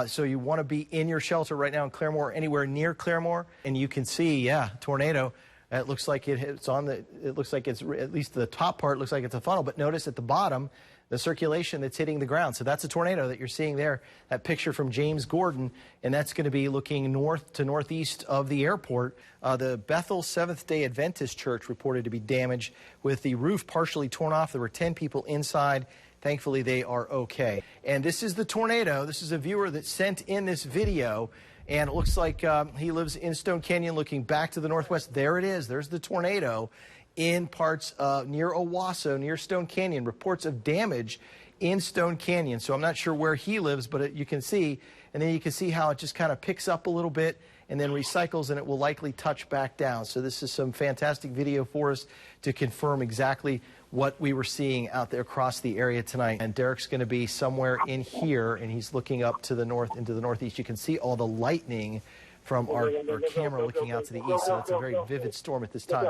So you want to be in your shelter right now in Claremore, anywhere near Claremore, and you can see, yeah, tornado. It looks like it's on the. It looks like it's at least the top part looks like it's a funnel, but notice at the bottom the circulation that's hitting the ground. So that's a tornado that you're seeing there. That picture from James Gordon, and that's going to be looking north to northeast of the airport. The Bethel Seventh-day Adventist Church reported to be damaged with the roof partially torn off. There were 10 people inside. Thankfully, they are okay. And this is the tornado. This is a viewer that sent in this video. And it looks like he lives in Stone Canyon looking back to the northwest. There it is. There's the tornado in parts near Owasso, near Stone Canyon. Reports of damage in Stone Canyon. So I'm not sure where he lives, but you can see. And then you can see how it just kind of picks up a little bit and then recycles, and it will likely touch back down. So this is some fantastic video for us to confirm exactly what we were seeing out there across the area tonight. And Derek's going to be somewhere in here, and he's looking up to the north, into the northeast. You can see all the lightning from our camera looking out to the east, so it's a very vivid storm at this time.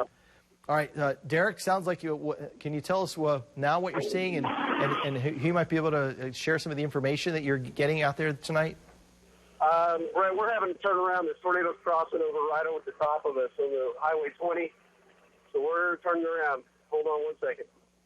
All right, Derek, sounds like you. Can you tell us now what you're seeing, and who might be able to share some of the information that you're getting out there tonight? Brett, we're having to turn around. This tornado's crossing over right over the top of us on the Highway 20, so we're turning around. Hold on 1 second.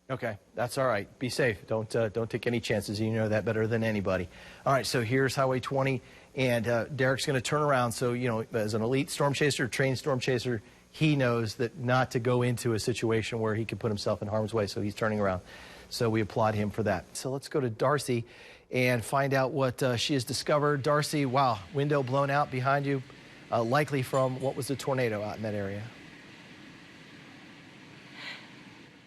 Okay, that's all right. Be safe. Don't take any chances. You know that better than anybody. All right, so here's Highway 20, and Derek's going to turn around. So, you know, as an elite storm chaser, trained storm chaser, he knows that not to go into a situation where he could put himself in harm's way, so he's turning around. So we applaud him for that. So let's go to Darcy and find out what she has discovered. Darcy, wow, window blown out behind you, likely from what was a tornado out in that area.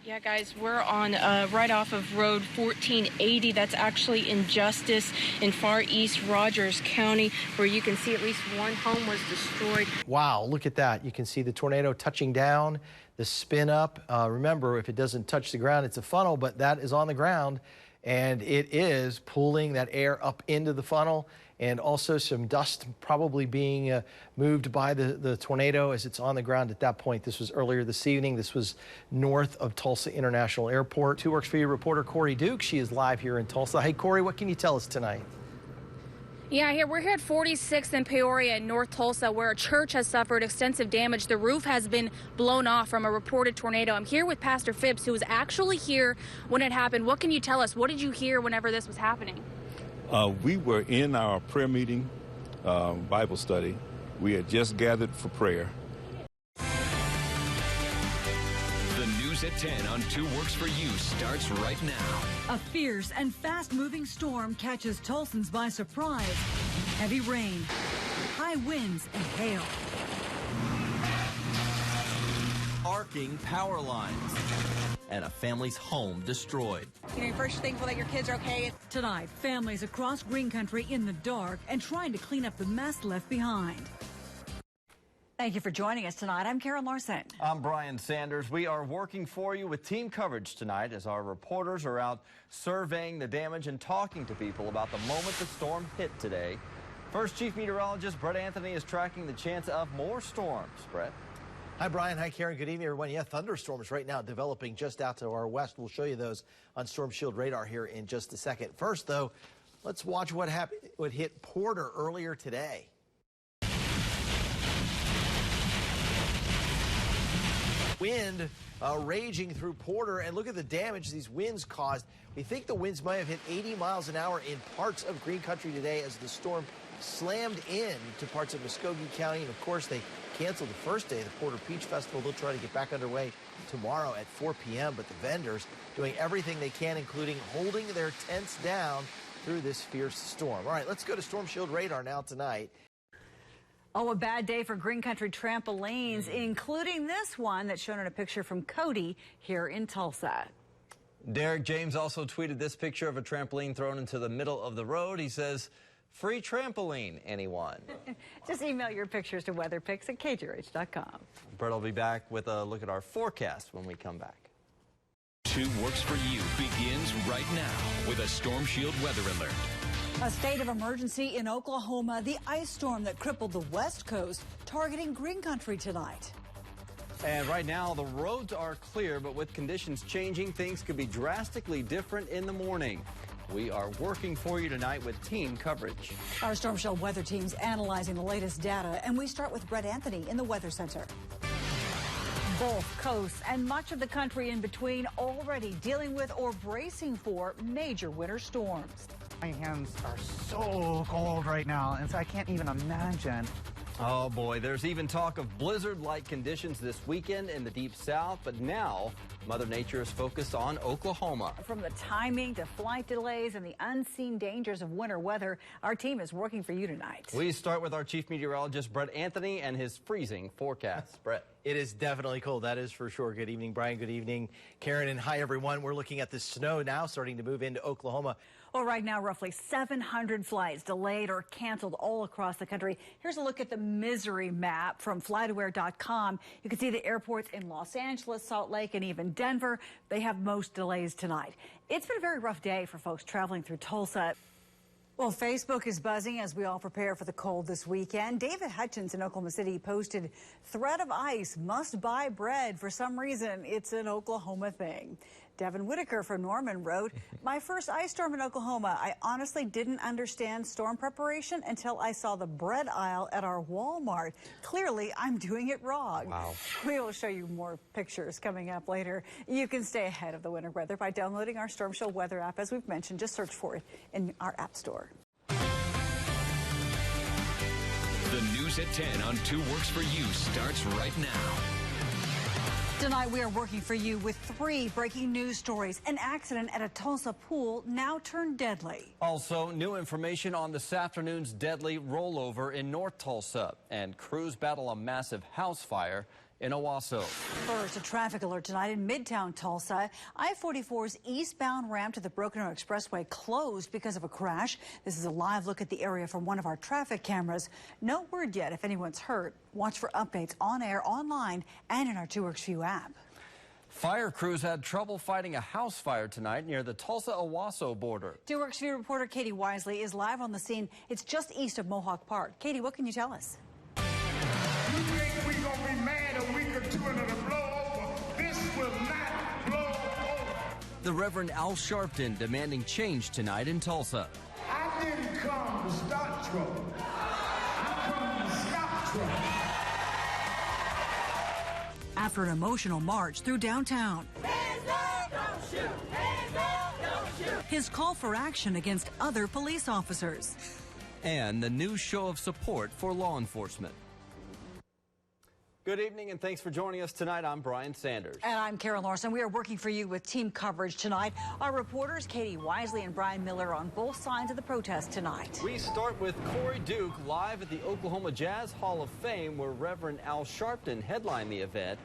Yeah, guys, we're on right off of Road 1480. That's actually in Justice in Far East Rogers County, where you can see at least one home was destroyed. Wow, look at that. You can see the tornado touching down, the spin up. Remember, if it doesn't touch the ground, it's a funnel, but that is on the ground, and it is pulling that air up into the funnel, and also some dust probably being moved by the tornado as it's on the ground at that point. This was earlier this evening. This was north of Tulsa International Airport. 2 Works for You reporter Corey Duke. She is live here in Tulsa. Hey, Corey, what can you tell us tonight? Yeah, we're here at 46th and Peoria in North Tulsa, where a church has suffered extensive damage. The roof has been blown off from a reported tornado. I'm here with Pastor Phipps, who was actually here when it happened. What can you tell us? What did you hear whenever this was happening? We were in our prayer meeting, Bible study. We had just gathered for prayer. The news at 10 on 2 Works for You starts right now. A fierce and fast-moving storm catches Tulsans by surprise. Heavy rain, high winds, and hail. Arcing power lines, and a family's home destroyed. You're first thankful that your kids are okay. Tonight, families across Green Country in the dark and trying to clean up the mess left behind. Thank you for joining us tonight. I'm Karen Larson. I'm Brian Sanders. We are working for you with team coverage tonight as our reporters are out surveying the damage and talking to people about the moment the storm hit today. First, Chief Meteorologist Brett Anthony is tracking the chance of more storms. Brett? Hi, Brian. Hi, Karen. Good evening, everyone. Yeah, thunderstorms right now developing just out to our west. We'll show you those on Storm Shield radar here in just a second. First, though, let's watch what hit Porter earlier today. Wind raging through Porter, and look at the damage these winds caused. We think the winds might have hit 80 miles an hour in parts of Green Country today as the storm slammed in to parts of Muskogee County, and of course they canceled the first day of the Porter Peach Festival. They'll try to get back underway tomorrow at 4 p.m., but the vendors doing everything they can, including holding their tents down through this fierce storm. All right, let's go to Storm Shield radar now tonight. Oh, a bad day for Green Country trampolines, including this one that's shown in a picture from Cody here in Tulsa. Derek James also tweeted this picture of a trampoline thrown into the middle of the road. He says, "Free trampoline, anyone?" Just email your pictures to weatherpics@kjrh.com. Brett will be back with a look at our forecast when we come back. 2 Works for You begins right now with a Storm Shield weather alert. A state of emergency in Oklahoma, the ice storm that crippled the West Coast, targeting Green Country tonight. And right now, the roads are clear, but with conditions changing, things could be drastically different in the morning. We are working for you tonight with team coverage. Our Storm Shield weather team's analyzing the latest data, and we start with Brett Anthony in the Weather Center. Both coasts and much of the country in between already dealing with or bracing for major winter storms. My hands are so cold right now, and so I can't even imagine. Oh boy, there's even talk of blizzard-like conditions this weekend in the Deep South, but now Mother Nature is focused on Oklahoma. From the timing to flight delays and the unseen dangers of winter weather, our team is working for you tonight. We start with our chief meteorologist, Brett Anthony, and his freezing forecast. Brett. It is definitely cold, that is for sure. Good evening, Brian. Good evening, Karen, and hi, everyone. We're looking at the snow now starting to move into Oklahoma. Well, right now, roughly 700 flights delayed or canceled all across the country. Here's a look at the misery map from FlightAware.com. You can see the airports in Los Angeles, Salt Lake, and even Denver. They have most delays tonight. It's been a very rough day for folks traveling through Tulsa. Well, Facebook is buzzing as we all prepare for the cold this weekend. David Hutchins in Oklahoma City posted, "Threat of ice, must buy bread. For some reason, it's an Oklahoma thing." Devin Whitaker from Norman wrote, "My first ice storm in Oklahoma. I honestly didn't understand storm preparation until I saw the bread aisle at our Walmart. Clearly, I'm doing it wrong." Wow. We will show you more pictures coming up later. You can stay ahead of the winter weather by downloading our Storm Shield weather app. As we've mentioned, just search for it in our app store. The news at 10 on 2 Works for You starts right now. Tonight, we are working for you with 3 breaking news stories. An accident at a Tulsa pool now turned deadly. Also, new information on this afternoon's deadly rollover in North Tulsa, and crews battle a massive house fire in Owasso. First, a traffic alert tonight in Midtown Tulsa. I-44's eastbound ramp to the Broken Arrow Expressway closed because of a crash. This is a live look at the area from one of our traffic cameras. No word yet if anyone's hurt. Watch for updates on air, online, and in our 2 Works for You app. Fire crews had trouble fighting a house fire tonight near the Tulsa-Owasso border. 2 Works for You reporter Katie Wisely is live on the scene. It's just east of Mohawk Park. Katie, what can you tell us? You think we're going to be mad a week or 2 and it'll blow over? This will not blow over. The Reverend Al Sharpton demanding change tonight in Tulsa. I didn't come to start trouble. I come to stop trouble. After an emotional march through downtown, Hands up, don't shoot. Hands up, don't shoot. his call for action against other police officers. And the new show of support for law enforcement. Good evening and thanks for joining us tonight. I'm Brian Sanders. And I'm Karen Larson. We are working for you with team coverage tonight. Our reporters, Katie Wisely and Brian Miller, are on both sides of the protest tonight. We start with Corey Duke live at the Oklahoma Jazz Hall of Fame, where Reverend Al Sharpton headlined the event.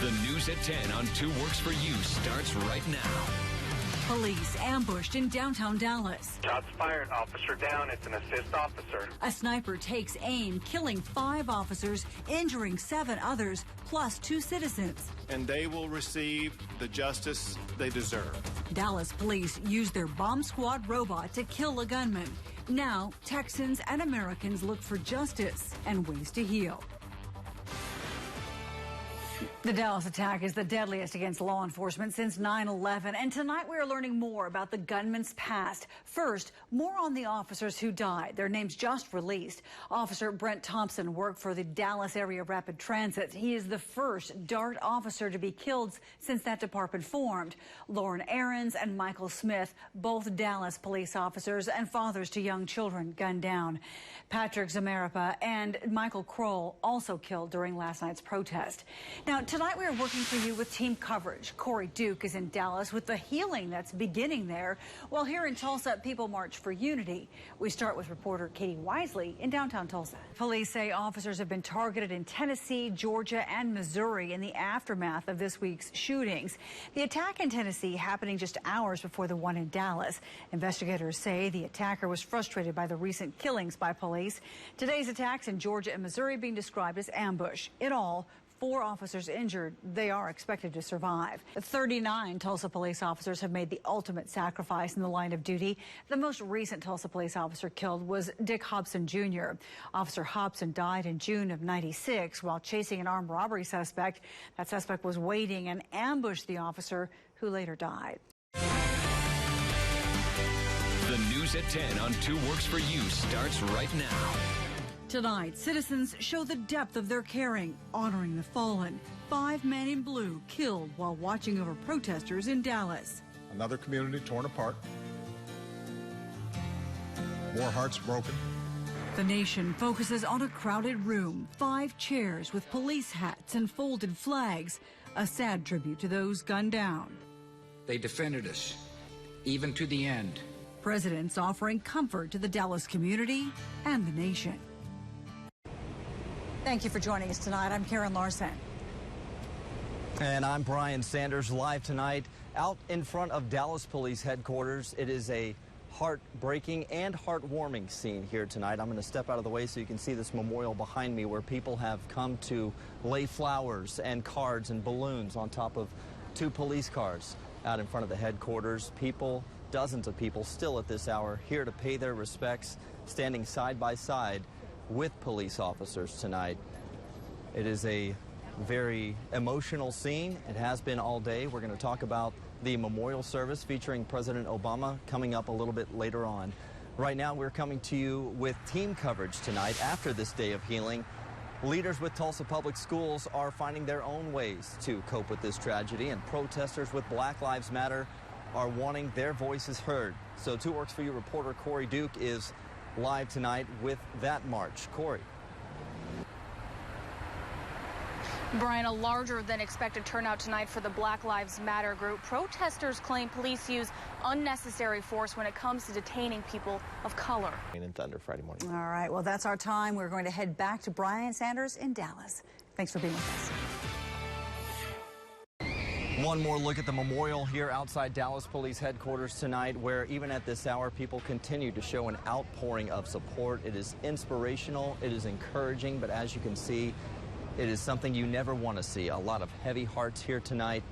The news at 10 on 2 Works for You starts right now. Police ambushed in downtown Dallas. Shots fired, officer down. It's an assist officer. A sniper takes aim, killing 5 officers, injuring 7 others, plus 2 citizens. And they will receive the justice they deserve. Dallas police used their bomb squad robot to kill a gunman. Now, Texans and Americans look for justice and ways to heal. The Dallas attack is the deadliest against law enforcement since 9/11, and tonight we are learning more about the gunman's past. First, more on the officers who died. Their names just released. Officer Brent Thompson worked for the Dallas Area Rapid Transit. He is the first DART officer to be killed since that department formed. Lauren Aarons and Michael Smith, both Dallas police officers and fathers to young children, gunned down. Patrick Zamarapa and Michael Kroll also killed during last night's protest. Now, tonight we are working for you with team coverage. Corey Duke is in Dallas with the healing that's beginning there, while here in Tulsa, people march for unity. We start with reporter Katie Wisely in downtown Tulsa. Police say officers have been targeted in Tennessee, Georgia, and Missouri in the aftermath of this week's shootings. The attack in Tennessee happening just hours before the one in Dallas. Investigators say the attacker was frustrated by the recent killings by police. Today's attacks in Georgia and Missouri being described as ambush. In all, 4 officers injured. They are expected to survive. 39 Tulsa police officers have made the ultimate sacrifice in the line of duty. The most recent Tulsa police officer killed was Dick Hobson Jr. Officer Hobson died in June of '96 while chasing an armed robbery suspect. That suspect was waiting and ambushed the officer, who later died. News at 10 on 2 Works For You starts right now. Tonight, citizens show the depth of their caring, honoring the fallen. 5 men in blue killed while watching over protesters in Dallas. Another community torn apart. More hearts broken. The nation focuses on a crowded room, 5 chairs with police hats and folded flags, a sad tribute to those gunned down. They defended us, even to the end. Presidents offering comfort to the Dallas community and the nation. Thank you for joining us tonight. I'm Karen Larson. And I'm Brian Sanders, live tonight out in front of Dallas Police Headquarters. It is a heartbreaking and heartwarming scene here tonight. I'm going to step out of the way so you can see this memorial behind me where people have come to lay flowers and cards and balloons on top of 2 police cars out in front of the headquarters. People, dozens of people still at this hour here to pay their respects, standing side by side with police officers tonight. It is a very emotional scene. It has been all day. We're going to talk about the memorial service featuring President Obama coming up a little bit later on. Right now, we're coming to you with team coverage tonight after this day of healing. Leaders with Tulsa Public Schools are finding their own ways to cope with this tragedy, and protesters with Black Lives Matter are wanting their voices heard. So 2 Works For You reporter Corey Duke is live tonight with that march. Corey. Brian, a larger than expected turnout tonight for the Black Lives Matter group. Protesters claim police use unnecessary force when it comes to detaining people of color. In Thunder Friday morning. All right, well, that's our time. We're going to head back to Brian Sanders in Dallas. Thanks for being with us. One more look at the memorial here outside Dallas Police Headquarters tonight, where even at this hour, people continue to show an outpouring of support. It is inspirational, it is encouraging, but as you can see, it is something you never want to see. A lot of heavy hearts here tonight,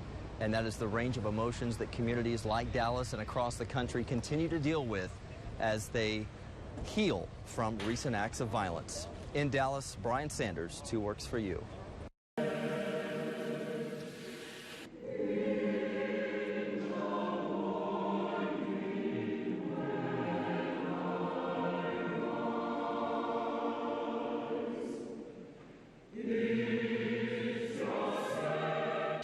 and that is the range of emotions that communities like Dallas and across the country continue to deal with as they heal from recent acts of violence. In Dallas, Brian Sanders, 2 Works For You.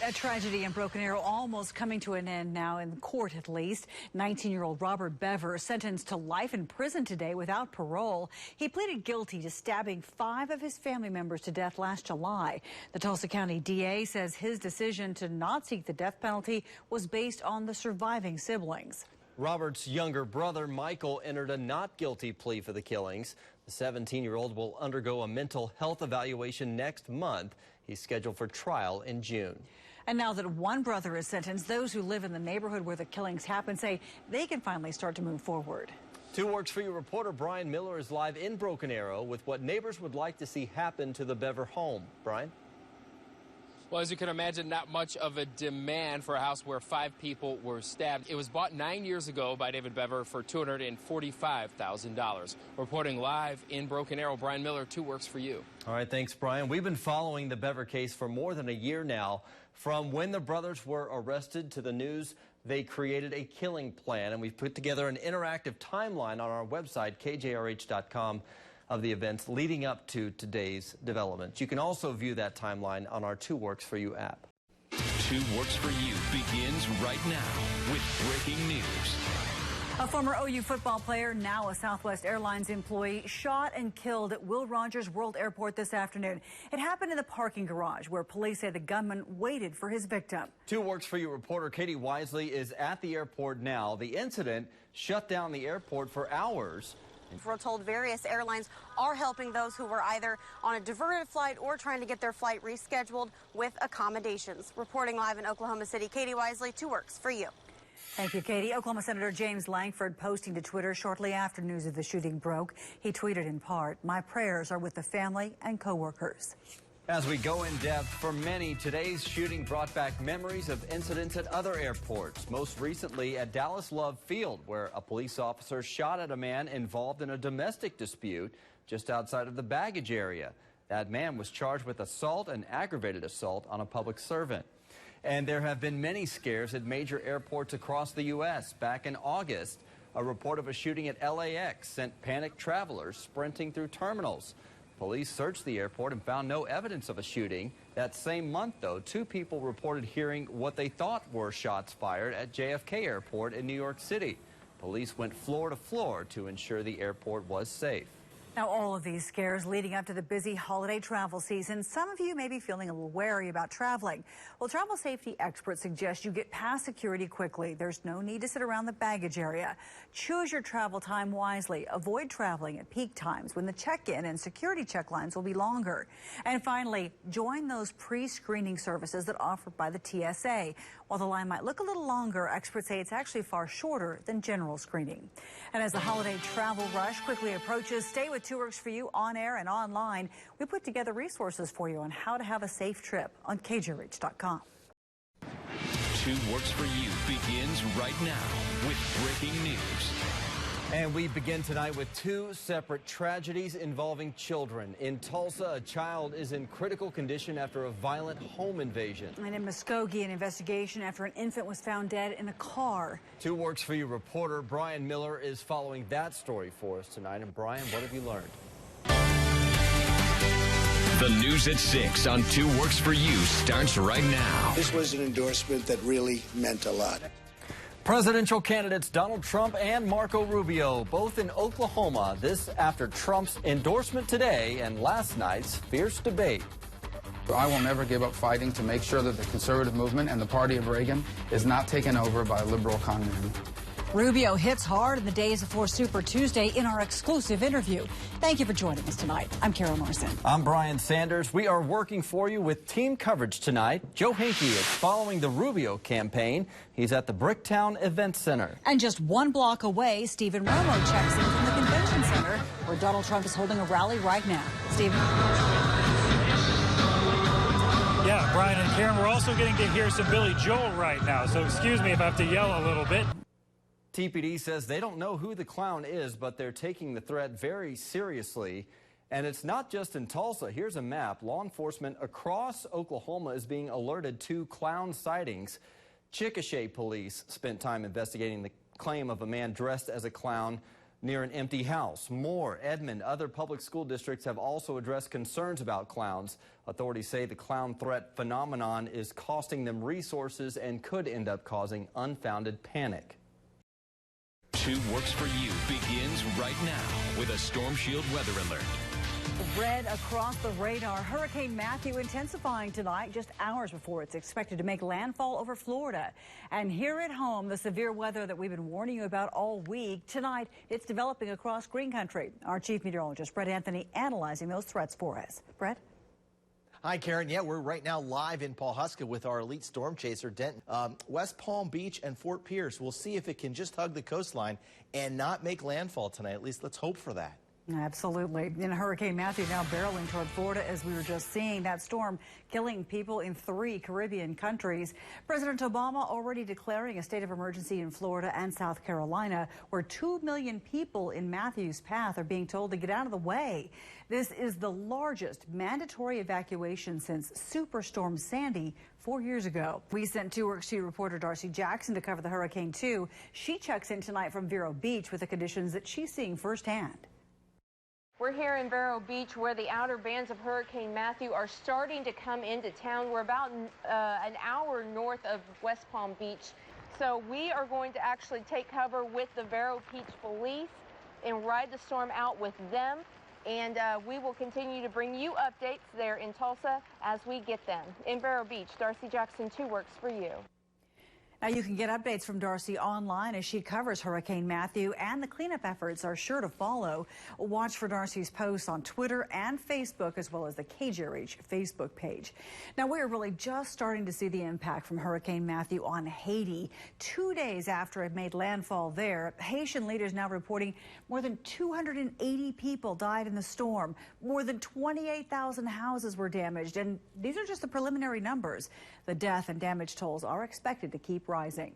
A tragedy in Broken Arrow almost coming to an end now, in court at least. 19-year-old Robert Bever sentenced to life in prison today without parole. He pleaded guilty to stabbing 5 of his family members to death last July. The Tulsa County DA says his decision to not seek the death penalty was based on the surviving siblings. Robert's younger brother, Michael, entered a not guilty plea for the killings. The 17-year-old will undergo a mental health evaluation next month. He's scheduled for trial in June. And now that one brother is sentenced, those who live in the neighborhood where the killings happened say they can finally start to move forward. 2 Works For You reporter Brian Miller is live in Broken Arrow with what neighbors would like to see happen to the Bever home. Brian? Well, as you can imagine, not much of a demand for a house where 5 people were stabbed. It was bought 9 years ago by David Bever for $245,000. Reporting live in Broken Arrow, Brian Miller, 2 Works For You. All right, thanks, Brian. We've been following the Bever case for more than a year now. From when the brothers were arrested to the news, they created a killing plan, and we've put together an interactive timeline on our website, kjrh.com. of the events leading up to today's developments. You can also view that timeline on our 2 Works For You app. 2 Works For You begins right now with breaking news. A former OU football player, now a Southwest Airlines employee, shot and killed at Will Rogers World Airport this afternoon. It happened in the parking garage where police say the gunman waited for his victim. 2 Works For You reporter Katie Wisely is at the airport now. The incident shut down the airport for hours. We're told various airlines are helping those who were either on a diverted flight or trying to get their flight rescheduled with accommodations. Reporting live in Oklahoma City, Katie Wisely, 2 Works For You. Thank you, Katie. Oklahoma Senator James Lankford posting to Twitter shortly after news of the shooting broke. He tweeted in part, "My prayers are with the family and co-workers." As we go in depth, for many, today's shooting brought back memories of incidents at other airports, most recently at Dallas Love Field, where a police officer shot at a man involved in a domestic dispute just outside of the baggage area. That man was charged with assault and aggravated assault on a public servant. And there have been many scares at major airports across the U.S. Back in August, A report of a shooting at LAX sent panicked travelers sprinting through terminals. Police searched the airport and found no evidence of a shooting. That same month, though, 2 people reported hearing what they thought were shots fired at JFK Airport in New York City. Police went floor to floor to ensure the airport was safe. Now, all of these scares leading up to the busy holiday travel season. Some of you may be feeling a little wary about traveling. Well, travel safety experts suggest you get past security quickly. There's no need to sit around the baggage area. Choose your travel time wisely. Avoid traveling at peak times when the check-in and security check lines will be longer. And finally, join those pre-screening services that are offered by the TSA. While the line might look a little longer, experts say it's actually far shorter than general screening. And as the holiday travel rush quickly approaches, stay with 2 Works for You on air and online. We put together resources for you on how to have a safe trip on KJRH.com. 2 Works for You begins right now with breaking news. And we begin tonight with 2 separate tragedies involving children. In Tulsa, a child is in critical condition after a violent home invasion. And in Muskogee, an investigation after an infant was found dead in a car. 2 Works for You reporter Brian Miller is following that story for us tonight. And Brian, what have you learned? The news at 6 on 2 Works for You starts right now. This was an endorsement that really meant a lot. Presidential candidates Donald Trump and Marco Rubio, both in Oklahoma. This after Trump's endorsement today and last night's fierce debate. I will never give up fighting to make sure that the conservative movement and the party of Reagan is not taken over by liberal communism. Rubio hits hard in the days before Super Tuesday in our exclusive interview. Thank you for joining us tonight. I'm Carol Morrison. I'm Brian Sanders. We are working for you with team coverage tonight. Joe Hinkie is following the Rubio campaign. He's at the Bricktown Event Center. And just 1 block away, Stephen Romo checks in from the convention center, where Donald Trump is holding a rally right now. Stephen? Yeah, Brian and Karen, we're also getting to hear some Billy Joel right now, so excuse me if I have to yell a little bit. TPD says they don't know who the clown is, but they're taking the threat very seriously. And it's not just in Tulsa. Here's a map. Law enforcement across Oklahoma is being alerted to clown sightings. Chickasha police spent time investigating the claim of a man dressed as a clown near an empty house. Moore, Edmond, other public school districts have also addressed concerns about clowns. Authorities say the clown threat phenomenon is costing them resources and could end up causing unfounded panic. 2 Works for You begins right now with a Storm Shield weather alert. Red across the radar. Hurricane Matthew intensifying tonight, just hours before it's expected to make landfall over Florida. And here at home, the severe weather that we've been warning you about all week. Tonight, it's developing across green country. Our chief meteorologist, Brett Anthony, analyzing those threats for us. Brett? Hi, Karen. Yeah, we're right now live in Pawhuska with our elite storm chaser, Denton. West Palm Beach and Fort Pierce. We'll see if it can just hug the coastline and not make landfall tonight. At least let's hope for that. Absolutely. And Hurricane Matthew now barreling toward Florida, as we were just seeing. That storm killing people in 3 Caribbean countries. President Obama already declaring a state of emergency in Florida and South Carolina, where 2 million people in Matthew's path are being told to get out of the way. This is the largest mandatory evacuation since Superstorm Sandy 4 years ago. We sent 2 Works for You reporter Darcy Jackson to cover the hurricane, too. She checks in tonight from Vero Beach with the conditions that she's seeing firsthand. We're here in Vero Beach, where the outer bands of Hurricane Matthew are starting to come into town. We're about an hour north of West Palm Beach. So we are going to actually take cover with the Vero Beach police and ride the storm out with them. And we will continue to bring you updates there in Tulsa as we get them. In Vero Beach, Darcy Jackson, 2 Works for You. Now, you can get updates from Darcy online as she covers Hurricane Matthew, and the cleanup efforts are sure to follow. Watch for Darcy's posts on Twitter and Facebook, as well as the KJRH Facebook page. Now, we are really just starting to see the impact from Hurricane Matthew on Haiti. 2 days after it made landfall there, Haitian leaders now reporting more than 280 people died in the storm. More than 28,000 houses were damaged, and these are just the preliminary numbers. The death and damage tolls are expected to keep rising.